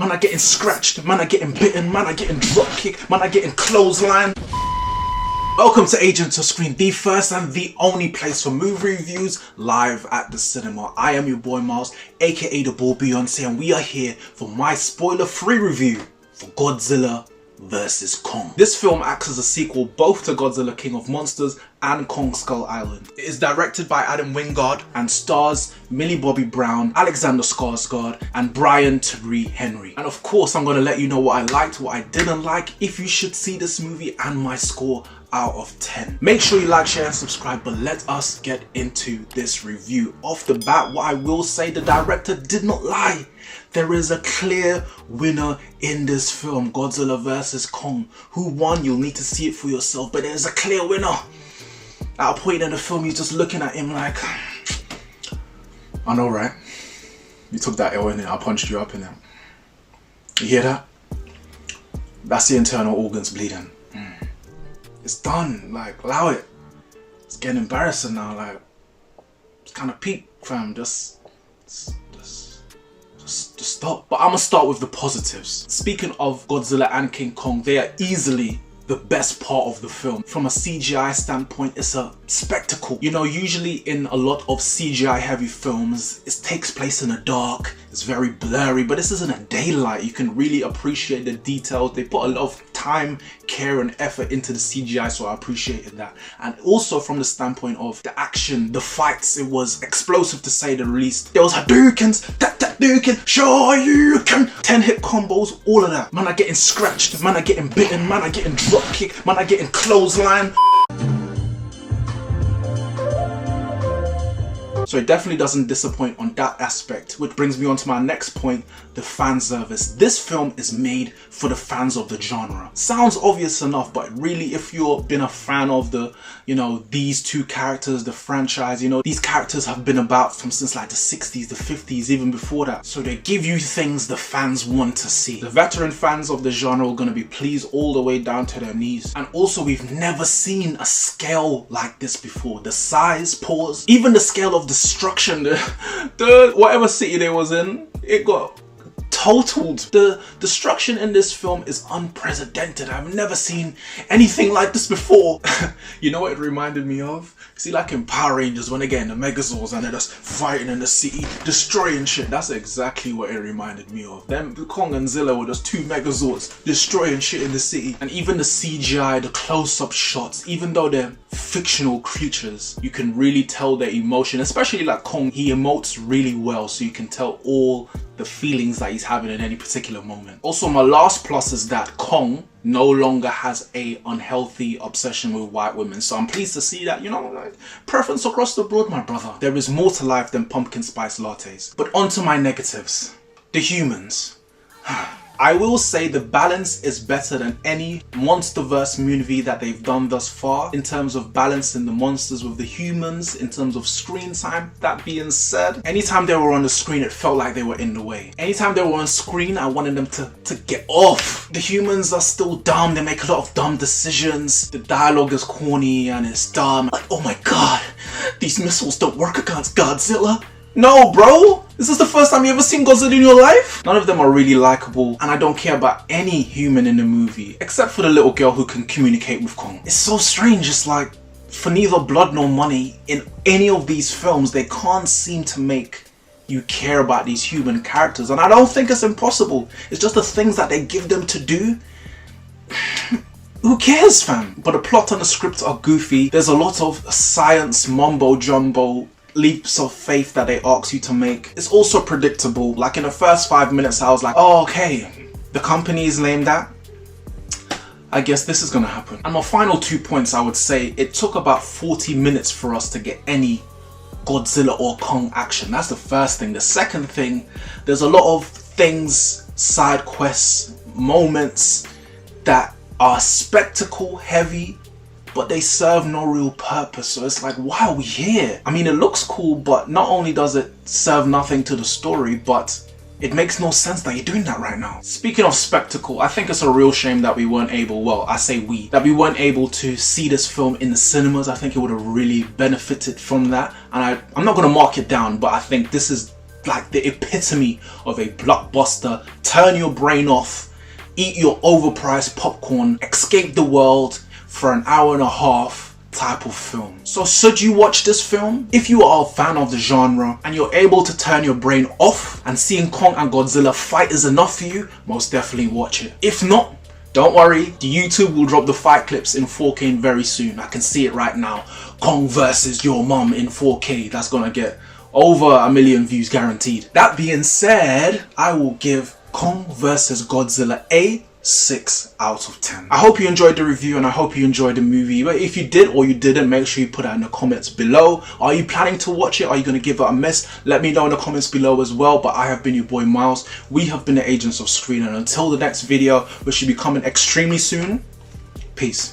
Man are getting scratched, man are getting bitten, man are getting drop kicked, man are getting clothesline. Welcome to Agents of Screen, the first and the only place for movie reviews live at the cinema. I am your boy Miles, aka the Ball Beyonce, and we are here for my spoiler-free review for Godzilla vs. Kong. This film acts as a sequel both to Godzilla King of Monsters and Kong Skull Island. It is directed by Adam Wingard and stars Millie Bobby Brown, Alexander Skarsgård and Brian Tyree Henry. And of course I'm going to let you know what I liked, what I didn't like, if you should see this movie, and my score out of 10. Make sure you like, share and subscribe, but let us get into this review. Off the bat, what I will say, the director did not lie. There is a clear winner in this film, Godzilla vs. Kong. Who won? You'll need to see it for yourself, but there's a clear winner. At a point in the film, you're just looking at him like, I know, right? You took that L in it, I punched you up in it. You hear that? That's the internal organs bleeding. It's done, like, allow it. It's getting embarrassing now, like, it's kind of peak, fam, just stop. But I'm gonna start with the positives. Speaking of Godzilla and King Kong, they are easily the best part of the film. From a CGI standpoint, it's a spectacle. You know, usually in a lot of CGI heavy films, it takes place in the dark, it's very blurry, but this is in a daylight. You can really appreciate the details. They put a lot of time, care and effort into the CGI, so I appreciated that. And also from the standpoint of the action, the fights, it was explosive to say the least. There was Hadoukens, Hadouken, sure you can, 10-hit combos, all of that. Man are getting scratched, man are getting bitten, man are getting drop kicked, man are getting clothesline. So it definitely doesn't disappoint on that aspect, which brings me on to my next point, the fan service. This film is made for the fans of the genre. Sounds obvious enough, but really if you've been a fan of the, you know, these two characters, the franchise, you know, these characters have been about since like the 60s, the 50s, even before that. So they give you things the fans want to see. The veteran fans of the genre are going to be pleased all the way down to their knees. And also we've never seen a scale like this before. The size, pause, even the scale of destruction, the whatever city they was in, it got totaled. The destruction in this film is unprecedented. I've never seen anything like this before. You know what it reminded me of? See, like in Power Rangers when they get in the Megazords and they're just fighting in the city, destroying shit. That's exactly what it reminded me of. Them Kong and Zilla were just two Megazords destroying shit in the city. And even the CGI, the close-up shots, even though they're fictional creatures, you can really tell their emotion. Especially like Kong, he emotes really well, so you can tell all the feelings that he's having in any particular moment. Also, my last plus is that Kong no longer has a unhealthy obsession with white women. So I'm pleased to see that, you know, like, preference across the board, my brother. There is more to life than pumpkin spice lattes. But on to my negatives. The humans. I will say the balance is better than any Monsterverse movie that they've done thus far in terms of balancing the monsters with the humans, in terms of screen time. That being said, anytime they were on the screen, it felt like they were in the way. Anytime they were on screen, I wanted them to get off. The humans are still dumb, they make a lot of dumb decisions. The dialogue is corny and it's dumb. Like, oh my god, these missiles don't work against Godzilla. No, bro! This is the first time you ever seen Godzilla in your life? None of them are really likable, and I don't care about any human in the movie, except for the little girl who can communicate with Kong. It's so strange, it's like, for neither blood nor money, in any of these films, they can't seem to make you care about these human characters, and I don't think it's impossible. It's just the things that they give them to do. Who cares, fam? But the plot and the script are goofy. There's a lot of science mumbo-jumbo leaps of faith that they ask you to make. It's also predictable. Like in the first 5 minutes I was like, oh, okay, the company is named that, I guess this is gonna happen. And my final 2 points, I would say it took about 40 minutes for us to get any Godzilla or Kong action. That's the first thing. The second thing, there's a lot of things, side quests, moments that are spectacle heavy, but they serve no real purpose. So it's like, why are we here? I mean, it looks cool, but not only does it serve nothing to the story, but it makes no sense that you're doing that right now. Speaking of spectacle, I think it's a real shame that we weren't able, well, I say we, that we weren't able to see this film in the cinemas. I think it would have really benefited from that. And I'm not going to mark it down, but I think this is like the epitome of a blockbuster, turn your brain off, eat your overpriced popcorn, escape the world for an hour and a half type of film. So should you watch this film? If you are a fan of the genre and you're able to turn your brain off and seeing Kong and Godzilla fight is enough for you, most definitely watch it. If not, don't worry, the YouTube will drop the fight clips in 4K very soon. I can see it right now. Kong versus your mum in 4K. That's gonna get over 1 million views guaranteed. That being said, I will give Kong vs Godzilla a 6 out of 10. I hope you enjoyed the review and I hope you enjoyed the movie. But if you did or you didn't, make sure you put that in the comments below. Are you planning to watch it? Are you going to give it a miss? Let me know in the comments below as well. But I have been your boy Miles. We have been the Agents of S.C.R.E.E.N, and until the next video, which should be coming extremely soon, peace.